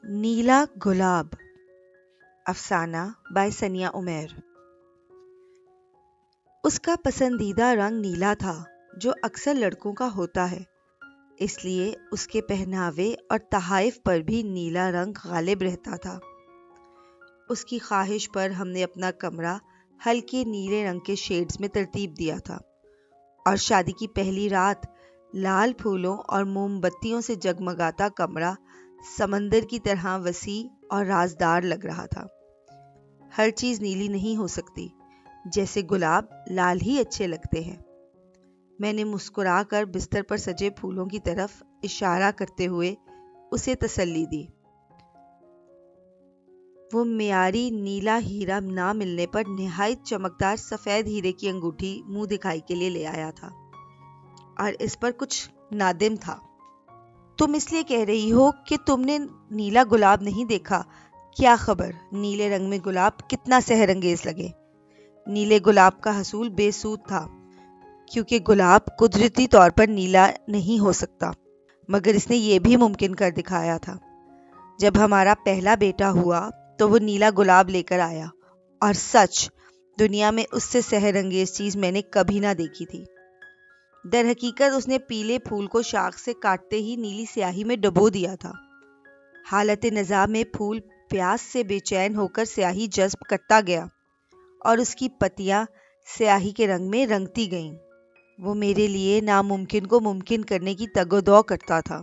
نیلا گلاب افسانہ بائی ثانیہ عمیر۔ اس کا پسندیدہ رنگ نیلا تھا جو اکثر لڑکوں کا ہوتا ہے، اس لیے اس کے پہناوے اور تحائف پر بھی نیلا رنگ غالب رہتا تھا۔ اس کی خواہش پر ہم نے اپنا کمرہ ہلکے نیلے رنگ کے شیڈز میں ترتیب دیا تھا، اور شادی کی پہلی رات لال پھولوں اور موم بتیوں سے جگمگاتا کمرہ سمندر کی طرح وسیع اور رازدار لگ رہا تھا۔ ہر چیز نیلی نہیں ہو سکتی، جیسے گلاب لال ہی اچھے لگتے ہیں۔ میں نے مسکرا کر بستر پر سجے پھولوں کی طرف اشارہ کرتے ہوئے اسے تسلی دی۔ وہ معیاری نیلا ہیرا نہ ملنے پر نہایت چمکدار سفید ہیرے کی انگوٹھی منہ دکھائی کے لیے لے آیا تھا، اور اس پر کچھ نادم تھا۔ تم اس لیے کہہ رہی ہو کہ تم نے نیلا گلاب نہیں دیکھا؟ کیا خبر نیلے رنگ میں گلاب کتنا سحر انگیز لگے۔ نیلے گلاب کا حصول بے سود تھا، کیونکہ گلاب قدرتی طور پر نیلا نہیں ہو سکتا، مگر اس نے یہ بھی ممکن کر دکھایا تھا۔ جب ہمارا پہلا بیٹا ہوا تو وہ نیلا گلاب لے کر آیا، اور سچ دنیا میں اس سے سحر انگیز چیز میں نے کبھی نہ دیکھی تھی۔ در حقیقت اس نے پیلے پھول کو شاخ سے کاٹتے ہی نیلی سیاہی میں ڈبو دیا تھا۔ حالت نزاع میں پھول پیاس سے بے چین ہو کر سیاہی جذب کرتا گیا، اور اس کی پتیاں سیاہی کے رنگ میں رنگتی گئیں۔ وہ میرے لیے ناممکن کو ممکن کرنے کی تگ و دو کرتا تھا۔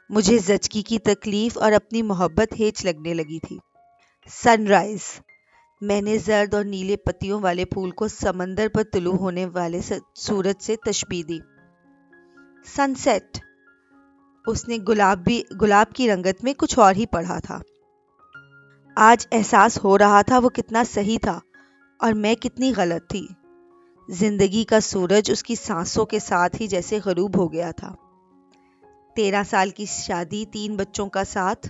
مجھے زچگی کی تکلیف اور اپنی محبت ہیچ لگنے لگی تھی۔ سن رائز، میں نے زرد اور نیلے پتیوں والے پھول کو سمندر پر طلوع ہونے والے سورج سے تشبیہ دی۔ سن سیٹ، اس نے گلاب کی رنگت میں کچھ اور ہی پڑھا تھا۔ آج احساس ہو رہا تھا وہ کتنا صحیح تھا اور میں کتنی غلط تھی۔ زندگی کا سورج اس کی سانسوں کے ساتھ ہی جیسے غروب ہو گیا تھا۔ 13 سال کی شادی، 3 بچوں کا ساتھ۔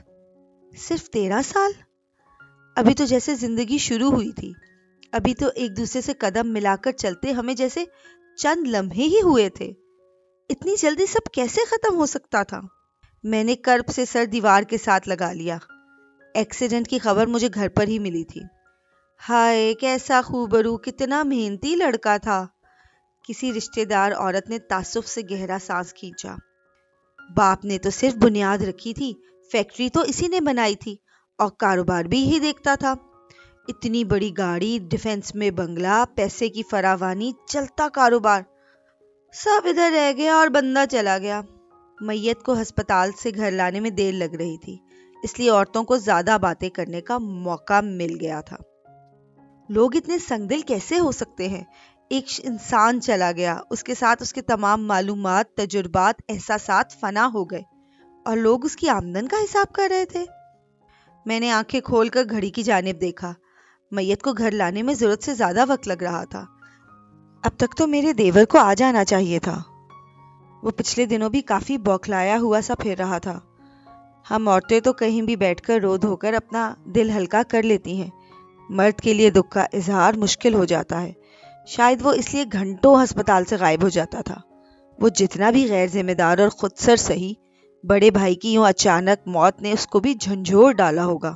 صرف 13 سال؟ ابھی تو جیسے زندگی شروع ہوئی تھی۔ ابھی تو ایک دوسرے سے قدم ملا کر چلتے ہمیں جیسے چند لمحے ہی ہوئے تھے۔ اتنی جلدی سب کیسے ختم ہو سکتا تھا؟ میں نے کرب سے سر دیوار کے ساتھ لگا لیا۔ ایکسیڈنٹ کی خبر مجھے گھر پر ہی ملی تھی۔ ہائے کیسا خوبرو، کتنا محنتی لڑکا تھا، کسی رشتہ دار عورت نے تعصب سے گہرا سانس کھینچا۔ باپ نے تو صرف بنیاد رکھی تھی، فیکٹری تو اسی نے بنائی تھی، اور کاروبار بھی یہی دیکھتا تھا۔ اتنی بڑی گاڑی، ڈیفنس میں بنگلہ، پیسے کی فراوانی، چلتا کاروبار، سب ادھر رہ گیا اور بندہ چلا گیا۔ میت کو ہسپتال سے گھر لانے میں دیر لگ رہی تھی، اس لیے عورتوں کو زیادہ باتیں کرنے کا موقع مل گیا تھا۔ لوگ اتنے سنگ دل کیسے ہو سکتے ہیں؟ ایک انسان چلا گیا، اس کے ساتھ اس کے تمام معلومات، تجربات، احساسات فنا ہو گئے، اور لوگ اس کی آمدن کا حساب کر رہے تھے۔ میں نے آنکھیں کھول کر گھڑی کی جانب دیکھا۔ میت کو گھر لانے میں ضرورت سے زیادہ وقت لگ رہا تھا۔ اب تک تو میرے دیور کو آ جانا چاہیے تھا۔ وہ پچھلے دنوں بھی کافی بوکھلایا ہوا سا پھر رہا تھا۔ ہم عورتیں تو کہیں بھی بیٹھ کر رو دھو کر اپنا دل ہلکا کر لیتی ہیں، مرد کے لیے دکھ کا اظہار مشکل ہو جاتا ہے۔ شاید وہ اس لیے گھنٹوں ہسپتال سے غائب ہو جاتا تھا۔ وہ جتنا بھی غیر ذمہ دار اور خود سر سہی، بڑے بھائی کی یوں اچانک موت نے اس کو بھی جھنجھوڑ ڈالا ہوگا۔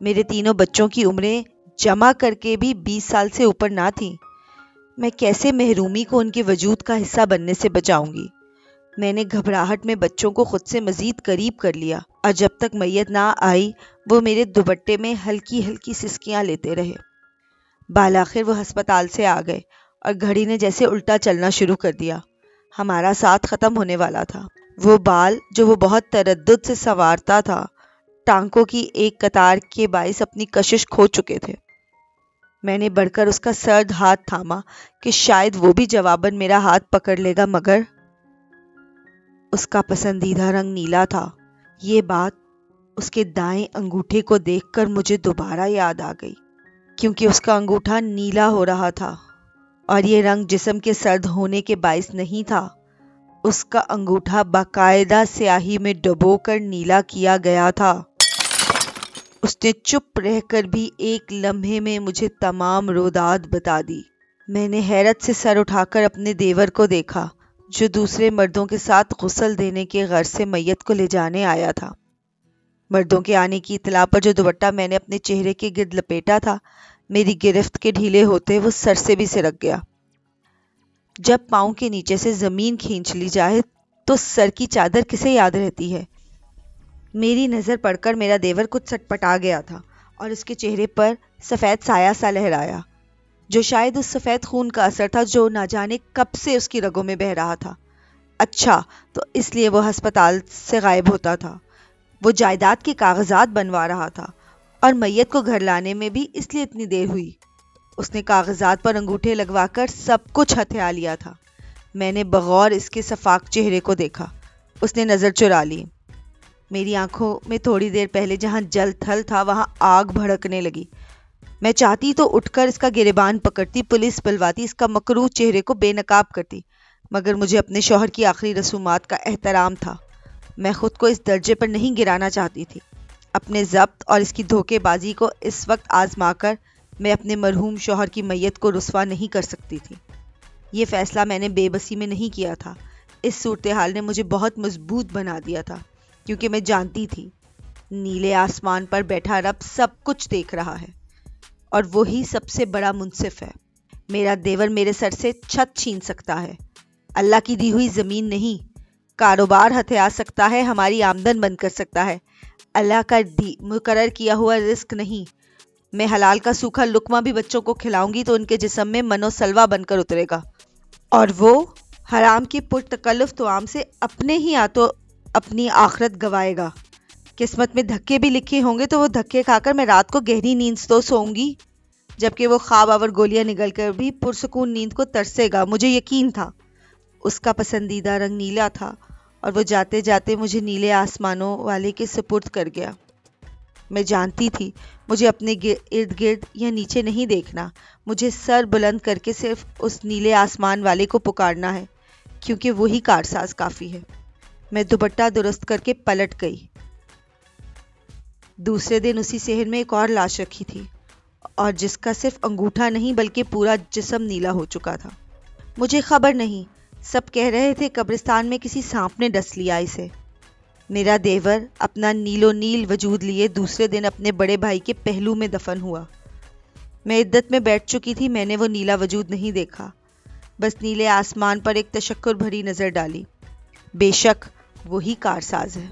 میرے تینوں بچوں کی عمریں جمع کر کے بھی 20 سال سے اوپر نہ تھیں۔ میں کیسے محرومی کو ان کے وجود کا حصہ بننے سے بچاؤں گی؟ میں نے گھبراہٹ میں بچوں کو خود سے مزید قریب کر لیا، اور جب تک میت نہ آئی وہ میرے دوپٹے میں ہلکی ہلکی سسکیاں لیتے رہے۔ بالآخر وہ ہسپتال سے آ گئے، اور گھڑی نے جیسے الٹا چلنا شروع کر دیا۔ ہمارا ساتھ ختم ہونے والا تھا۔ وہ بال جو وہ بہت تردد سے سنوارتا تھا، ٹانکوں کی ایک قطار کے باعث اپنی کشش کھو چکے تھے۔ میں نے بڑھ کر اس کا سرد ہاتھ تھاما کہ شاید وہ بھی جواباً میرا ہاتھ پکڑ لے گا، مگر اس کا پسندیدہ رنگ نیلا تھا۔ یہ بات اس کے دائیں انگوٹھے کو دیکھ کر مجھے دوبارہ یاد آ گئی، کیونکہ اس کا انگوٹھا نیلا ہو رہا تھا، اور یہ رنگ جسم کے سرد ہونے کے باعث نہیں تھا۔ اس کا انگوٹھا باقاعدہ سیاہی میں ڈبو کر نیلا کیا گیا تھا۔ اس نے چپ رہ کر بھی ایک لمحے میں مجھے تمام روداد بتا دی۔ میں نے حیرت سے سر اٹھا کر اپنے دیور کو دیکھا، جو دوسرے مردوں کے ساتھ غسل دینے کے غرض سے میت کو لے جانے آیا تھا۔ مردوں کے آنے کی اطلاع پر جو دوپٹہ میں نے اپنے چہرے کے گرد لپیٹا تھا، میری گرفت کے ڈھیلے ہوتے وہ سر سے بھی سرک گیا۔ جب پاؤں کے نیچے سے زمین کھینچ لی جائے تو سر کی چادر کسے یاد رہتی ہے؟ میری نظر پڑ کر میرا دیور کچھ سٹپٹا گیا تھا اور اس کے چہرے پر سفید سایہ سا لہرایا، جو شاید اس سفید خون کا اثر تھا جو نہ جانے کب سے اس کی رگوں میں بہہ رہا تھا۔ اچھا، تو اس لیے وہ ہسپتال سے غائب ہوتا تھا۔ وہ جائیداد کے کاغذات بنوا رہا تھا اور میت کو گھر لانے میں بھی اس لیے اتنی دیر ہوئی۔ اس نے کاغذات پر انگوٹھے لگوا کر سب کچھ ہتھیا لیا تھا۔ میں نے بغور اس کے شفاف چہرے کو دیکھا۔ اس نے نظر چرا لی۔ میری آنکھوں میں تھوڑی دیر پہلے جہاں جل تھل تھا وہاں آگ بھڑکنے لگی۔ میں چاہتی تو اٹھ کر اس کا گریبان پکڑتی، پولیس بلواتی، اس کا مکروہ چہرے کو بے نقاب کرتی، مگر مجھے اپنے شوہر کی آخری رسومات کا احترام تھا۔ میں خود کو اس درجے پر نہیں گرانا چاہتی تھی۔ اپنے ضبط اور اس کی دھوکے بازی کو اس وقت آزما کر میں اپنے مرحوم شوہر کی میت کو رسوا نہیں کر سکتی تھی۔ یہ فیصلہ میں نے بے بسی میں نہیں کیا تھا۔ اس صورتحال نے مجھے بہت مضبوط بنا دیا تھا، کیونکہ میں جانتی تھی نیلے آسمان پر بیٹھا رب سب کچھ دیکھ رہا ہے اور وہی سب سے بڑا منصف ہے۔ میرا دیور میرے سر سے چھت چھین سکتا ہے، اللہ کی دی ہوئی زمین نہیں۔ کاروبار ہتھیا سکتا ہے، ہماری آمدن بند کر سکتا ہے، اللہ کا مقرر کیا ہوا رزق نہیں۔ میں حلال کا سوکھا لقمہ بھی بچوں کو کھلاؤں گی تو ان کے جسم میں من و سلوہ بن کر اترے گا، اور وہ حرام کی پرتکلف طعام سے اپنے ہی ہاتھوں اپنی آخرت گوائے گا۔ قسمت میں دھکے بھی لکھے ہوں گے تو وہ دھکے کھا کر میں رات کو گہری نیند تو سوؤں گی، جبکہ وہ خواب آور گولیاں نگل کر بھی پرسکون نیند کو ترسے گا۔ مجھے یقین تھا اس کا پسندیدہ رنگ نیلا تھا اور وہ جاتے جاتے مجھے نیلے آسمانوں والے کے سپرد کر گیا۔ میں جانتی تھی مجھے اپنے ارد گرد یا نیچے نہیں دیکھنا، مجھے سر بلند کر کے صرف اس نیلے آسمان والے کو پکارنا ہے، کیونکہ وہی کارساز کافی ہے۔ میں دوپٹہ درست کر کے پلٹ گئی۔ دوسرے دن اسی صحن میں ایک اور لاش رکھی تھی، اور جس کا صرف انگوٹھا نہیں بلکہ پورا جسم نیلا ہو چکا تھا۔ مجھے خبر نہیں، سب کہہ رہے تھے قبرستان میں کسی سانپ نے ڈس لیا اسے۔ میرا دیور اپنا نیل و نیل وجود لیے دوسرے دن اپنے بڑے بھائی کے پہلو میں دفن ہوا۔ میں عدت میں بیٹھ چکی تھی، میں نے وہ نیلا وجود نہیں دیکھا، بس نیلے آسمان پر ایک تشکر بھری نظر ڈالی۔ بے شک وہی کارساز ہے۔